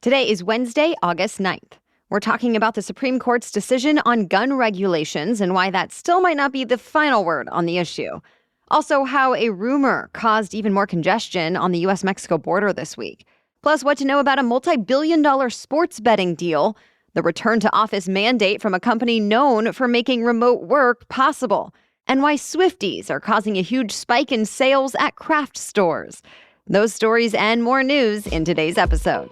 Today is Wednesday, August 9th. We're talking about the Supreme Court's decision on gun regulations and why that still might not be the final word on the issue. Also, how a rumor caused even more congestion on the U.S. Mexico border this week. Plus, what to know about a multi-billion-dollar sports betting deal, the return to office mandate from a company known for making remote work possible, and why Swifties are causing a huge spike in sales at craft stores. Those stories and more news in today's episode.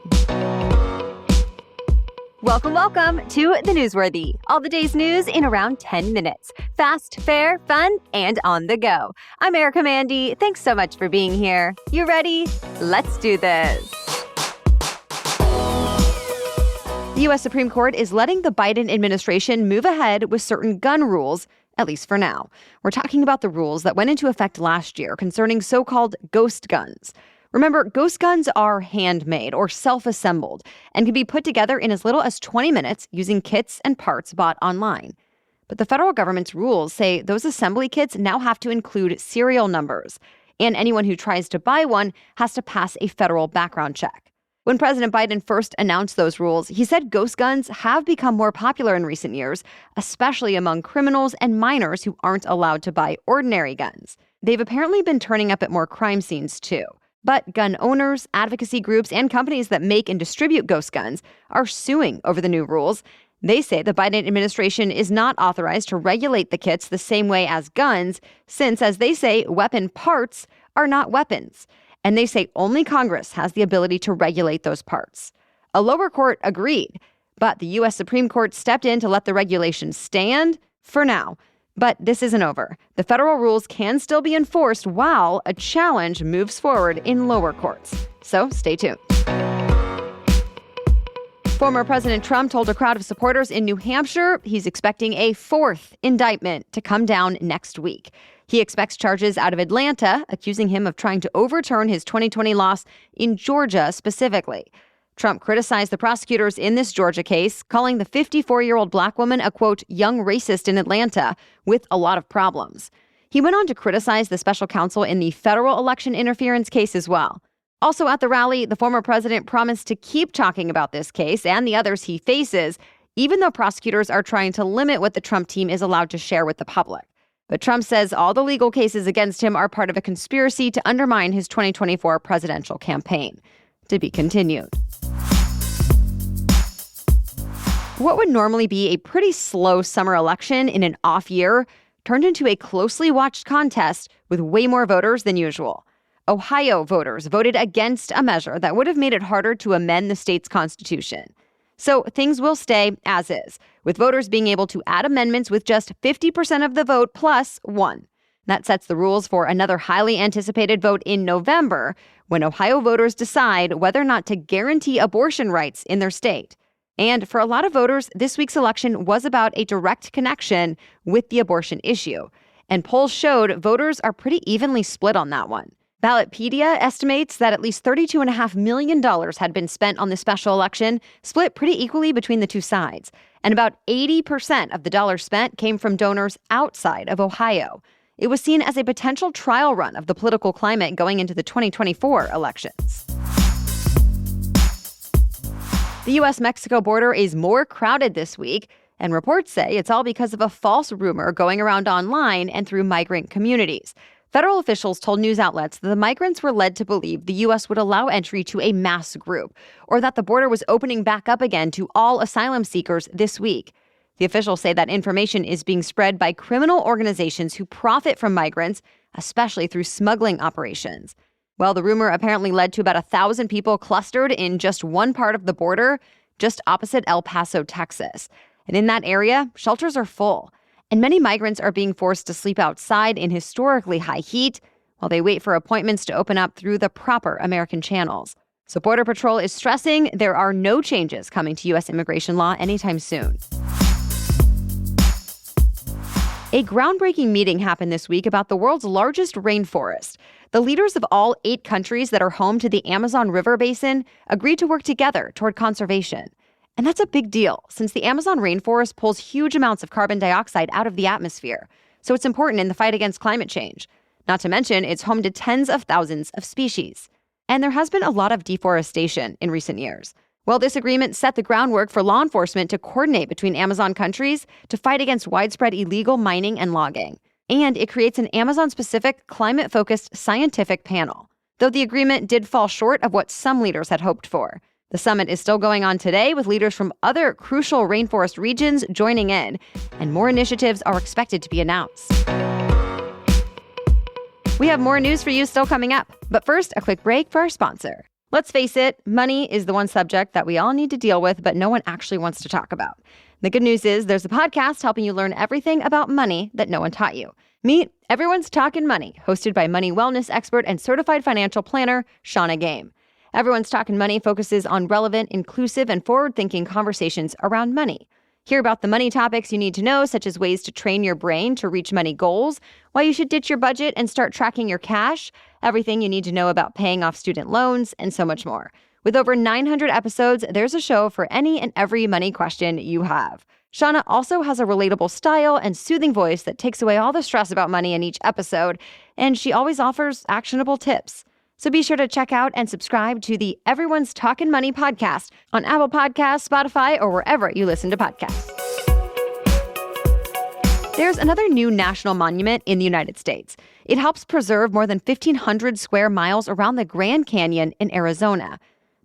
Welcome to The Newsworthy. All the day's news in around 10 minutes. Fast, fair, fun, and on the go. I'm Erica Mandy. Thanks so much for being here. You ready? Let's do this. The U.S. Supreme Court is letting the Biden administration move ahead with certain gun rules, at least for now. We're talking about the rules that went into effect last year concerning so-called ghost guns. Remember, ghost guns are handmade or self-assembled and can be put together in as little as 20 minutes using kits and parts bought online. But the federal government's rules say those assembly kits now have to include serial numbers, and anyone who tries to buy one has to pass a federal background check. When President Biden first announced those rules, he said ghost guns have become more popular in recent years, especially among criminals and minors who aren't allowed to buy ordinary guns. They've apparently been turning up at more crime scenes, too. But gun owners, advocacy groups, and companies that make and distribute ghost guns are suing over the new rules. They say the Biden administration is not authorized to regulate the kits the same way as guns, since, as they say, weapon parts are not weapons. And they say only Congress has the ability to regulate those parts. A lower court agreed, but the U.S. Supreme Court stepped in to let the regulations stand for now. But this isn't over. The federal rules can still be enforced while a challenge moves forward in lower courts. So stay tuned. Former President Trump told a crowd of supporters in New Hampshire he's expecting a fourth indictment to come down next week. He expects charges out of Atlanta, accusing him of trying to overturn his 2020 loss in Georgia specifically. Trump criticized the prosecutors in this Georgia case, calling the 54-year-old black woman a, quote, young racist in Atlanta with a lot of problems. He went on to criticize the special counsel in the federal election interference case as well. Also at the rally, the former president promised to keep talking about this case and the others he faces, even though prosecutors are trying to limit what the Trump team is allowed to share with the public. But Trump says all the legal cases against him are part of a conspiracy to undermine his 2024 presidential campaign. To be continued. What would normally be a pretty slow summer election in an off year turned into a closely watched contest with way more voters than usual. Ohio voters voted against a measure that would have made it harder to amend the state's constitution. So things will stay as is, with voters being able to add amendments with just 50% of the vote plus one. That sets the rules for another highly anticipated vote in November, when Ohio voters decide whether or not to guarantee abortion rights in their state. And for a lot of voters, this week's election was about a direct connection with the abortion issue. And polls showed voters are pretty evenly split on that one. Ballotpedia estimates that at least $32.5 million had been spent on the special election, split pretty equally between the two sides. And about 80% of the dollars spent came from donors outside of Ohio. It was seen as a potential trial run of the political climate going into the 2024 elections. The U.S. Mexico border is more crowded this week, and reports say it's all because of a false rumor going around online and through migrant communities. Federal officials told news outlets that the migrants were led to believe the U.S. would allow entry to a mass group, or that the border was opening back up again to all asylum seekers this week. The officials say that information is being spread by criminal organizations who profit from migrants, especially through smuggling operations. Well, the rumor apparently led to about 1,000 people clustered in just one part of the border, just opposite El Paso, Texas. And in that area, shelters are full. And many migrants are being forced to sleep outside in historically high heat while they wait for appointments to open up through the proper American channels. So Border Patrol is stressing there are no changes coming to U.S. immigration law anytime soon. A groundbreaking meeting happened this week about the world's largest rainforest. The leaders of all 8 countries that are home to the Amazon River Basin agreed to work together toward conservation. And that's a big deal, since the Amazon rainforest pulls huge amounts of carbon dioxide out of the atmosphere. So it's important in the fight against climate change. Not to mention, it's home to tens of thousands of species. And there has been a lot of deforestation in recent years. Well, this agreement set the groundwork for law enforcement to coordinate between Amazon countries to fight against widespread illegal mining and logging. And it creates an Amazon-specific, climate-focused scientific panel. Though the agreement did fall short of what some leaders had hoped for. The summit is still going on today with leaders from other crucial rainforest regions joining in, and more initiatives are expected to be announced. We have more news for you still coming up, but first, a quick break for our sponsor. Let's face it, money is the one subject that we all need to deal with, but no one actually wants to talk about. The good news is there's a podcast helping you learn everything about money that no one taught you. Meet Everyone's Talkin' Money, hosted by money wellness expert and certified financial planner, Shauna Game. Everyone's Talkin' Money focuses on relevant, inclusive, and forward-thinking conversations around money. Hear about the money topics you need to know, such as ways to train your brain to reach money goals, why you should ditch your budget and start tracking your cash, everything you need to know about paying off student loans, and so much more. With over 900 episodes, there's a show for any and every money question you have. Shauna also has a relatable style and soothing voice that takes away all the stress about money in each episode, and she always offers actionable tips. So be sure to check out and subscribe to the Everyone's Talkin' Money podcast on Apple Podcasts, Spotify, or wherever you listen to podcasts. There's another new national monument in the United States. It helps preserve more than 1,500 square miles around the Grand Canyon in Arizona.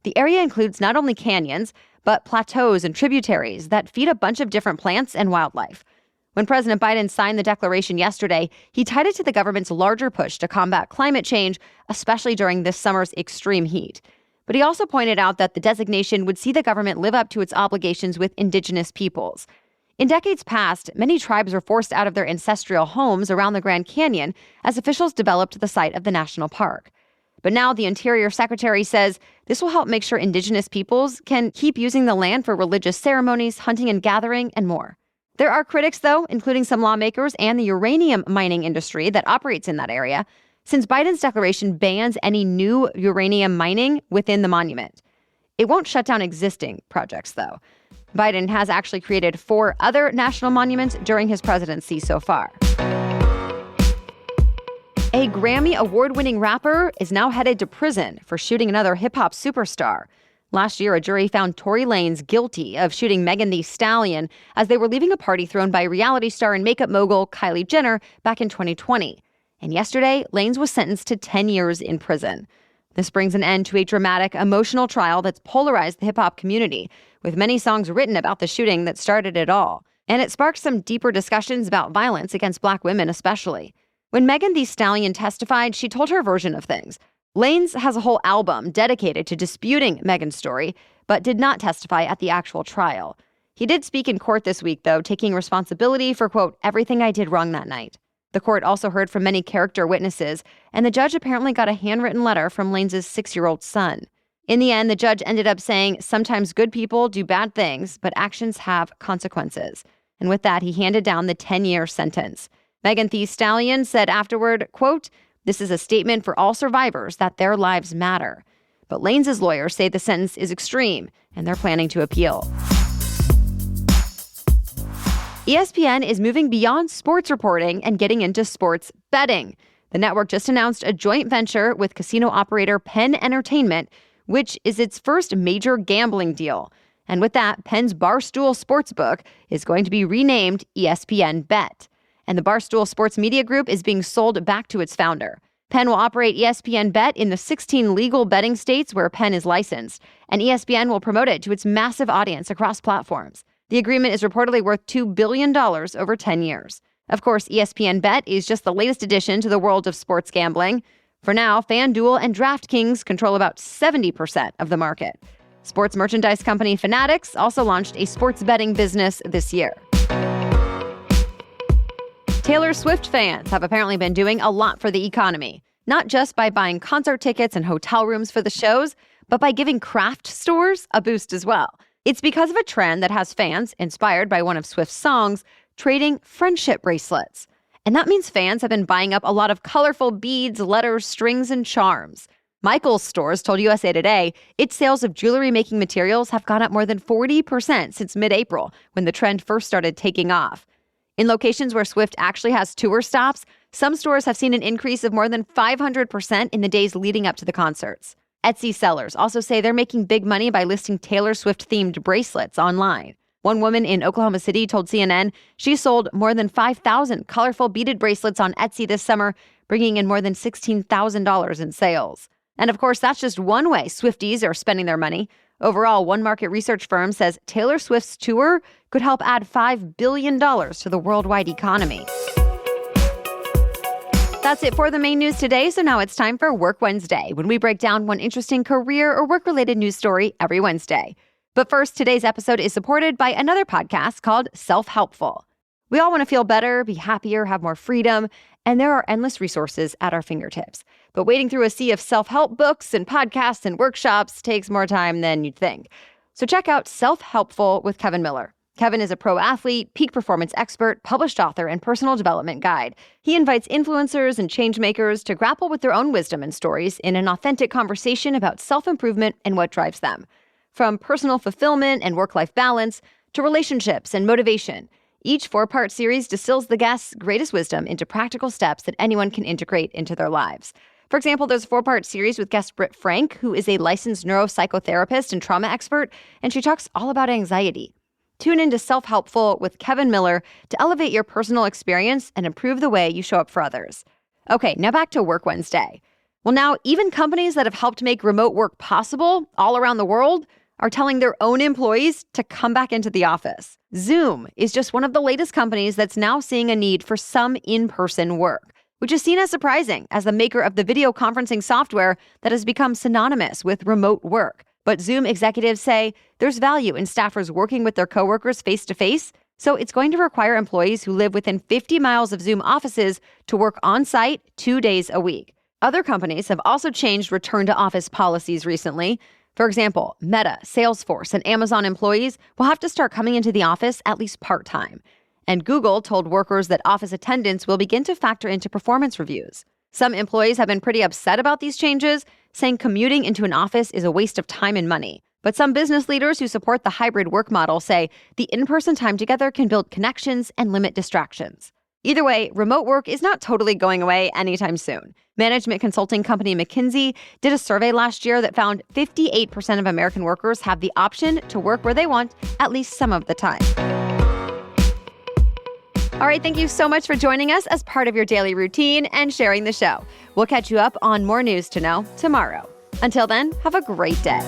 The area includes not only canyons, but plateaus and tributaries that feed a bunch of different plants and wildlife. When President Biden signed the declaration yesterday, he tied it to the government's larger push to combat climate change, especially during this summer's extreme heat. But he also pointed out that the designation would see the government live up to its obligations with indigenous peoples. In decades past, many tribes were forced out of their ancestral homes around the Grand Canyon as officials developed the site of the national park. But now the Interior Secretary says this will help make sure indigenous peoples can keep using the land for religious ceremonies, hunting and gathering, and more. There are critics, though, including some lawmakers and the uranium mining industry that operates in that area, since Biden's declaration bans any new uranium mining within the monument. It won't shut down existing projects, though. Biden has actually created 4 other national monuments during his presidency so far. A Grammy award-winning rapper is now headed to prison for shooting another hip-hop superstar. Last year, a jury found Tory Lanez guilty of shooting Megan Thee Stallion as they were leaving a party thrown by reality star and makeup mogul Kylie Jenner back in 2020. And yesterday, Lanez was sentenced to 10 years in prison. This brings an end to a dramatic, emotional trial that's polarized the hip-hop community, with many songs written about the shooting that started it all. And it sparked some deeper discussions about violence against Black women especially. When Megan Thee Stallion testified, she told her version of things. Lanez has a whole album dedicated to disputing Megan's story, but did not testify at the actual trial. He did speak in court this week, though, taking responsibility for, quote, everything I did wrong that night. The court also heard from many character witnesses, and the judge apparently got a handwritten letter from Lanez's 6-year-old son. In the end, the judge ended up saying, sometimes good people do bad things, but actions have consequences. And with that, he handed down the 10-year sentence. Megan Thee Stallion said afterward, quote, this is a statement for all survivors that their lives matter. But Lanez's lawyers say the sentence is extreme, and they're planning to appeal. ESPN is moving beyond sports reporting and getting into sports betting. The network just announced a joint venture with casino operator Penn Entertainment, which is its first major gambling deal. And with that, Penn's Barstool Sportsbook is going to be renamed ESPN Bet. And the Barstool Sports Media Group is being sold back to its founder. Penn will operate ESPN Bet in the 16 legal betting states where Penn is licensed, and ESPN will promote it to its massive audience across platforms. The agreement is reportedly worth $2 billion over 10 years. Of course, ESPN Bet is just the latest addition to the world of sports gambling. For now, FanDuel and DraftKings control about 70% of the market. Sports merchandise company Fanatics also launched a sports betting business this year. Taylor Swift fans have apparently been doing a lot for the economy, not just by buying concert tickets and hotel rooms for the shows, but by giving craft stores a boost as well. It's because of a trend that has fans, inspired by one of Swift's songs, trading friendship bracelets. And that means fans have been buying up a lot of colorful beads, letters, strings, and charms. Michael's stores told USA Today its sales of jewelry-making materials have gone up more than 40% since mid-April, when the trend first started taking off. In locations where Swift actually has tour stops, some stores have seen an increase of more than 500% in the days leading up to the concerts. Etsy sellers also say they're making big money by listing Taylor Swift-themed bracelets online. One woman in Oklahoma City told CNN she sold more than 5,000 colorful beaded bracelets on Etsy this summer, bringing in more than $16,000 in sales. And of course, that's just one way Swifties are spending their money. Overall, one market research firm says Taylor Swift's tour could help add $5 billion to the worldwide economy. That's it for the main news today, so now it's time for Work Wednesday, when we break down one interesting career or work-related news story every Wednesday. But first, today's episode is supported by another podcast called Self-Helpful. We all want to feel better, be happier, have more freedom, and there are endless resources at our fingertips. But wading through a sea of self-help books and podcasts and workshops takes more time than you'd think. So check out Self-Helpful with Kevin Miller. Kevin is a pro athlete, peak performance expert, published author, and personal development guide. He invites influencers and change makers to grapple with their own wisdom and stories in an authentic conversation about self-improvement and what drives them. From personal fulfillment and work-life balance to relationships and motivation, each 4-part series distills the guest's greatest wisdom into practical steps that anyone can integrate into their lives. For example, there's a 4-part series with guest Britt Frank, who is a licensed neuropsychotherapist and trauma expert, and she talks all about anxiety. Tune into Self-Helpful with Kevin Miller to elevate your personal experience and improve the way you show up for others. Okay, now back to Work Wednesday. Well, now even companies that have helped make remote work possible all around the world are telling their own employees to come back into the office. Zoom is just one of the latest companies that's now seeing a need for some in-person work, which is seen as surprising as the maker of the video conferencing software that has become synonymous with remote work. But Zoom executives say there's value in staffers working with their coworkers face-to-face, so it's going to require employees who live within 50 miles of Zoom offices to work on-site 2 days a week. Other companies have also changed return-to-office policies recently. For example, Meta, Salesforce, and Amazon employees will have to start coming into the office at least part-time. And Google told workers that office attendance will begin to factor into performance reviews. Some employees have been pretty upset about these changes, saying commuting into an office is a waste of time and money. But some business leaders who support the hybrid work model say the in-person time together can build connections and limit distractions. Either way, remote work is not totally going away anytime soon. Management consulting company McKinsey did a survey last year that found 58% of American workers have the option to work where they want at least some of the time. All right, thank you so much for joining us as part of your daily routine and sharing the show. We'll catch you up on more news to know tomorrow. Until then, have a great day.